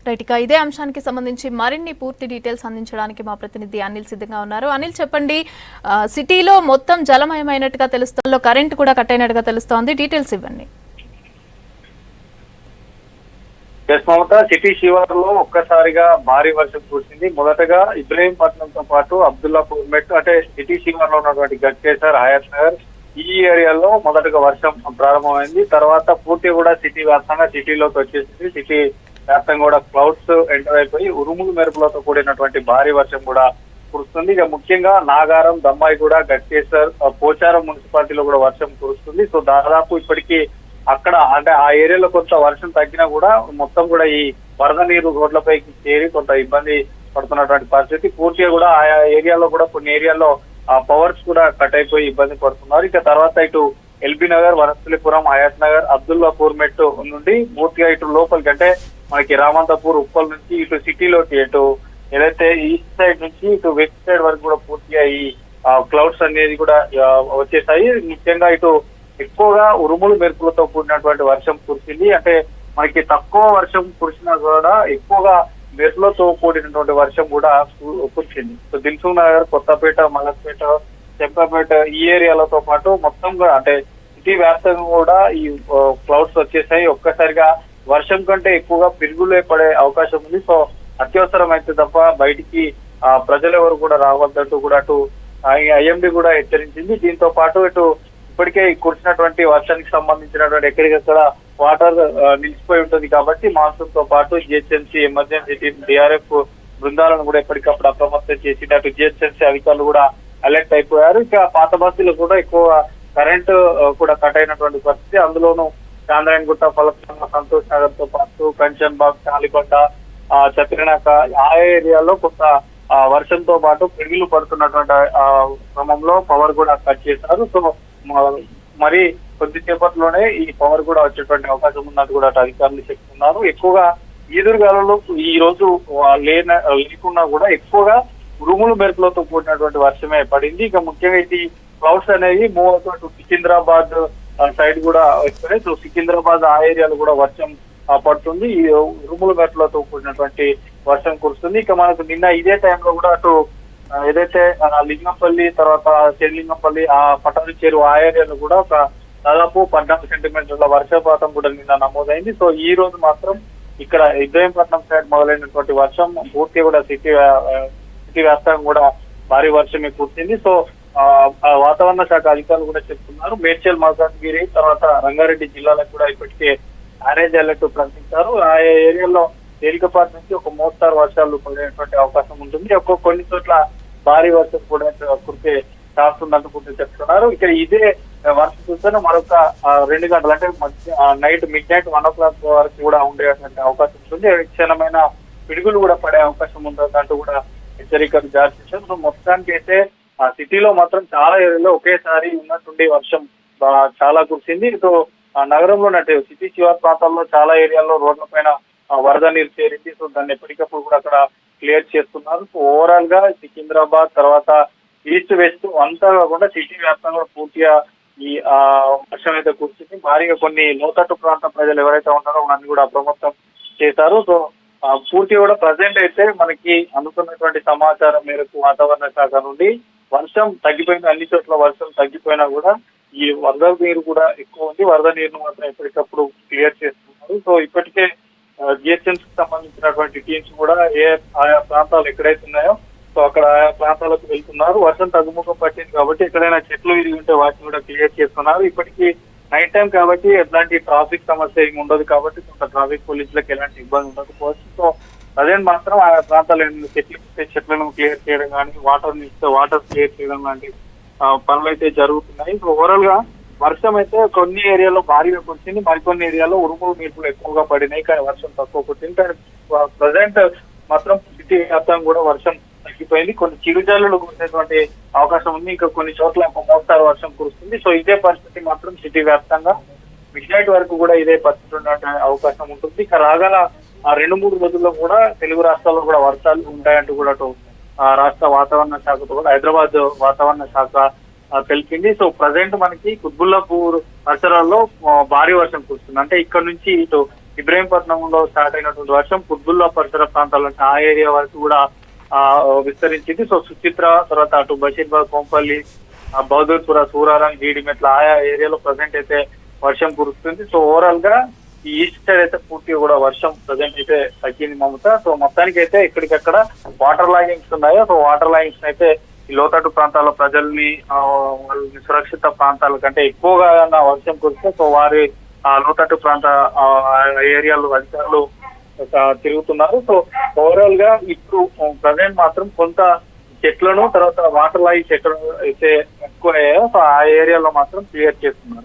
Right, ఇక ఇదే అంశానికి సంబంధించి మరిన్ని పూర్తి డీటెయిల్స్ అందించడానికి మా ప్రతినిధి అనిల్ సిద్ధంగా ఉన్నారు. అనిల్, చెప్పండి, సిటీలో మొత్తం జలమయమైనట్టుగా తెలుస్తోంది, కరెంట్ కూడా కట్ అయినట్టుగా తెలుస్తోంది, డీటెయిల్స్ ఇవ్వండి. మమత, సిటీ శివారులో ఒక్కసారిగా భారీ వర్షం కురిసింది. మొదటగా ఇబ్రహీంపట్నంతో పాటు అబ్దుల్లాపూర్ మెట్ అంటే సిటీ శివారులో ఉన్నటువంటి గట్కేసర్, హయత్ నగర్ ఈ ఏరియాలో మొదటగా వర్షం ప్రారంభమైంది. తర్వాత పూర్తి కూడా సిటీ వ్యాప్తంగా సిటీలోకి వచ్చేసింది. సిటీ వ్యాప్తంగా కూడా క్లౌడ్స్ ఎంటర్ అయిపోయి ఉరుములు మెరుపులతో కూడినటువంటి భారీ వర్షం కూడా కురుస్తుంది. ఇక ముఖ్యంగా నాగారం, దమ్మాయిగూడ, గట్కేసర్, పోచారం మున్సిపాలిటీలో కూడా వర్షం కురుస్తుంది. సో దాదాపు ఇప్పటికీ అక్కడ అంటే ఆ ఏరియాలో కొంత వర్షం తగ్గినా కూడా మొత్తం కూడా ఈ వరద నీరు రోడ్లపైకి చేరి కొంత ఇబ్బంది పడుతున్నటువంటి పరిస్థితి. పూర్తిగా కూడా ఆయా ఏరియాలో కూడా కొన్ని ఏరియాల్లో పవర్స్ కూడా కట్ అయిపోయి ఇబ్బంది పడుతున్నారు. ఇక తర్వాత ఇటు ఎల్బీ నగర్, వనస్థలిపురం, హయత్ నగర్, అబ్దుల్లాపూర్ మెట్ నుండి పూర్తిగా ఇటు లోపలికి అంటే మనకి రామంతపూర్, ఉప్పల్ నుంచి ఇటు సిటీలోకి ఇటు ఏదైతే ఈస్ట్ సైడ్ నుంచి ఇటు వెస్ట్ సైడ్ వరకు కూడా పూర్తిగా ఈ క్లౌడ్స్ అనేది కూడా వచ్చేసాయి. ముఖ్యంగా ఇటు ఎక్కువగా ఉరుములు మెరుపులతో కూడినటువంటి వర్షం కురిసింది. అంటే మనకి తక్కువ వర్షం కురిసినా కూడా ఎక్కువగా మెరుపులతో కూడినటువంటి వర్షం కూడా కురిసింది. సో దిల్సుఖ్ నగర్, కొత్తపేట, మలక్పేట, చెంపపేట ఈ ఏరియాలతో పాటు మొత్తం కూడా అంటే సిటీ వ్యాప్తంగా కూడా ఈ క్లౌడ్స్ వచ్చేసాయి. ఒక్కసారిగా వర్షం కంటే ఎక్కువగా పిరుగులే పడే అవకాశం ఉంది. సో అత్యవసరం అయితే తప్ప బయటికి ప్రజలు ఎవరు కూడా రావద్దంటూ కూడా అటు ఐఎండీ కూడా హెచ్చరించింది. దీంతో పాటు ఇటు ఇప్పటికే కురిసినటువంటి వర్షానికి సంబంధించినటువంటి ఎక్కడికక్కడ వాటర్ నిలిచిపోయి ఉంటుంది కాబట్టి మాన్సూన్ తో పాటు జిహెచ్ఎంసీ ఎమర్జెన్సీ టీమ్, డిఆర్ఎఫ్ బృందాలను కూడా ఎప్పటికప్పుడు అప్రమత్తం చేసి అటు జిహెచ్ఎంసీ అధికారులు కూడా అలర్ట్ అయిపోయారు. ఇక పాత బస్తీలు కూడా ఎక్కువ కరెంటు కూడా కట్ అయినటువంటి పరిస్థితి. అందులోనూ చాంద్రాయణగుట్ట, ఫలక్నామా, సంతోష్ నగర్ తో పాటు కంచన్ బాగ్, తాలికొండ, చత్రినాక ఆ ఏరియాలో కొంత వర్షంతో పాటు పిడుగులు పడుతున్నటువంటి క్రమంలో పవర్ కూడా కట్ చేశారు. సో మరి కొద్దిసేపట్లోనే ఈ పవర్ కూడా వచ్చేటువంటి అవకాశం ఉన్నది కూడా అధికారులు చెప్తున్నారు. ఎక్కువగా ఈదురుగాలలో ఈ రోజు లేకున్నా కూడా ఎక్కువగా ఉరుములు మెరుపులతో కూడినటువంటి వర్షమే పడింది. ఇక ముఖ్యంగా ఇది క్లౌడ్స్ అనేవి మూవ్ అవుతూ సికింద్రాబాద్ సైడ్ కూడా వస్తున్నాయి. సో సికింద్రాబాద్ ఆ ఏరియాలో కూడా వర్షం పడుతుంది. ఈ ఉరుముల మెరుపులతో కూడినటువంటి వర్షం కురుస్తుంది. ఇక మనకు నిన్న ఇదే టైంలో కూడా అటు ఏదైతే లింగంపల్లి, తర్వాత చెర్లింగంపల్లి, ఆ పటాలి చెరువు ఆ ఏరియాలో కూడా ఒక దాదాపు 14 సెంటీమీటర్ల వర్షపాతం కూడా నిన్న నమోదైంది. సో ఈ రోజు మాత్రం ఇక్కడ ఇబ్రహీంపట్నం సైడ్ మొదలైనటువంటి వర్షం పూర్తి కూడా సిటీ వ్యాప్తంగా కూడా భారీ వర్షమే కురిసింది. సో వాతావరణ శాఖ అధికారులు కూడా చెప్తున్నారు మేడ్చల్, మల్కాజ్గిరి, తర్వాత రంగారెడ్డి జిల్లాలకు కూడా ఇప్పటికే ఆరెంజ్ అలర్ట్ ప్రకటించారు. ఆ ఏరియాలో తేలికపాటి నుంచి ఒక మోస్తారు వర్షాలు పడేటువంటి అవకాశం ఉంటుంది. కొన్ని చోట్ల భారీ వర్షం కూడా కురిసే ఛాన్స్ ఉందంటూ చెప్తున్నారు. ఇక్కడ ఇదే వర్షం చూస్తే మరొక 2 గంటలు అంటే నైట్ మిడ్-నైట్ 1 o'clock వరకు కూడా ఉండేటువంటి అవకాశం ఉంటుంది. క్షణమైన పిడుగులు కూడా పడే అవకాశం ఉంటుందంటూ కూడా హెచ్చరికలు జారీ చేశారు. సో మొత్తానికి అయితే ఆ సిటీలో మాత్రం చాలా ఏరియాలో ఒకేసారి ఉన్నటువంటి వర్షం చాలా కురిసింది. ఇటు నగరంలో సిటీ శివారు ప్రాంతాల్లో చాలా ఏరియాల్లో రోడ్ల పైన వరద నీరు చేరింది. సో దాన్ని ఎప్పటికప్పుడు కూడా అక్కడ క్లియర్ చేస్తున్నారు. సో ఓవరాల్ గా సికింద్రాబాద్, తర్వాత ఈస్ట్ వెస్ట్ అంతా కాకుండా సిటీ వ్యాప్తంగా పూర్తిగా ఈ వర్షం అయితే కురిసింది. భారీగా కొన్ని లోతట్టు ప్రాంత ప్రజలు ఎవరైతే ఉన్నారో వాళ్ళని కూడా అప్రమత్తం చేశారు. సో పూర్తిగా కూడా ప్రజెంట్ అయితే మనకి అందుతున్నటువంటి సమాచారం మేరకు వాతావరణ శాఖ నుండి వర్షం తగ్గిపోయింది. అన్ని చోట్ల వర్షం తగ్గిపోయినా కూడా ఈ వరద నీరు కూడా ఎక్కువ ఉంది. వరద నీరును మాత్రం ఎప్పటికప్పుడు క్లియర్ చేస్తున్నారు. సో ఇప్పటికే జిహెచ్ఎంసీ కి సంబంధించినటువంటి టీమ్స్ కూడా ఆయా ప్రాంతాలు ఎక్కడైతే ఉన్నాయో సో అక్కడ ఆయా ప్రాంతాలకు వెళ్తున్నారు. వర్షం తగ్గుముఖం పట్టింది కాబట్టి ఎక్కడైనా చెట్లు విరిగి ఉంటే వాటిని కూడా క్లియర్ చేస్తున్నారు. ఇప్పటికీ నైట్ టైం కాబట్టి ఎట్లాంటి ట్రాఫిక్ సమస్య ఏమి ఉండదు కాబట్టి కొంత ట్రాఫిక్ పోలీసులకు ఎలాంటి ఇబ్బంది ఉండకపోవచ్చు. సో అదే మాత్రం ఆయా ప్రాంతాలు చెట్లను క్లియర్ చేయడం కానీ వాటర్ క్లియర్ చేయడం లాంటి పనులు అయితే జరుగుతున్నాయి. సో ఓవరాల్ గా వర్షం అయితే కొన్ని ఏరియాలో భారీగా కురిసింది, మరికొన్ని ఏరియాలో ఉరుములు మెరుపులు ఎక్కువగా పడినాయి, కానీ వర్షం తక్కువ కురిసింది. కానీ ప్రజెంట్ మాత్రం సిటీ వ్యాప్తంగా కూడా వర్షం తగ్గిపోయింది. కొన్ని చిరుజల్లులు కురిసేటువంటి అవకాశం ఉంది. ఇంకా కొన్ని చోట్ల మోస్తారు వర్షం కురుస్తుంది. సో ఇదే పరిస్థితి మాత్రం సిటీ వ్యాప్తంగా మిడ్-నైట్ వరకు కూడా ఇదే పరిస్థితి ఉండే అవకాశం ఉంటుంది. ఇక రాగల 2-3 రోజుల్లో కూడా తెలుగు రాష్ట్రాల్లో కూడా వర్షాలు ఉంటాయంటూ కూడా రాష్ట్ర వాతావరణ శాఖతో కూడా హైదరాబాద్ వాతావరణ శాఖ తెలిపింది. సో ప్రజెంట్ మనకి కుత్బుల్లాపూర్ పరిసరాల్లో భారీ వర్షం కురుస్తుంది. అంటే ఇక్కడ నుంచి ఇటు ఇబ్రహీంపట్నంలో స్టార్ట్ అయినటువంటి వర్షం కుద్బుల్లా పరిసర ప్రాంతాలు అంటే ఆ ఏరియా వరకు కూడా విస్తరించింది. సో సుచిత్ర తర్వాత అటు బషీర్బాగ్, కోంపల్లి, బహదూర్పుర, సూరారం, జీడిమెట్ల ఆయా ఏరియాలో ప్రజెంట్ అయితే వర్షం కురుస్తుంది. సో ఓవరాల్ గా ఈ ఈస్ట్ సైడ్ అయితే పూర్తిగా కూడా వర్షం ప్రజెంట్ అయితే తగ్గింది మమత. సో మొత్తానికి అయితే ఎక్కడికక్కడ వాటర్ లాగింగ్స్ ఉన్నాయో సో వాటర్ లాగింగ్స్ అయితే ఈ లోతట్టు ప్రాంతాల ప్రజల్ని వాళ్ళని సురక్షిత ప్రాంతాల కంటే ఎక్కువగా వర్షం కురిస్తే సో వారి లోతట్టు ప్రాంత ఏరియాలో అధికారులు తిరుగుతున్నారు. సో ఓవరాల్ గా ఇప్పుడు ప్రజెంట్ మాత్రం కొంత చెట్లను తర్వాత వాటర్ లాగి చెట్లు అయితే ఎక్కువ అయ్యాయో సో ఆ ఏరియాలో మాత్రం క్లియర్ చేస్తున్నారు.